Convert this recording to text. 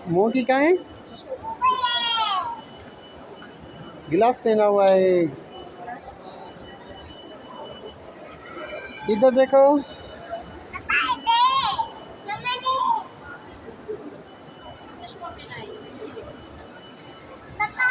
मुंह की कहाँ है? गिलास पहना हुआ है। इधर देखो।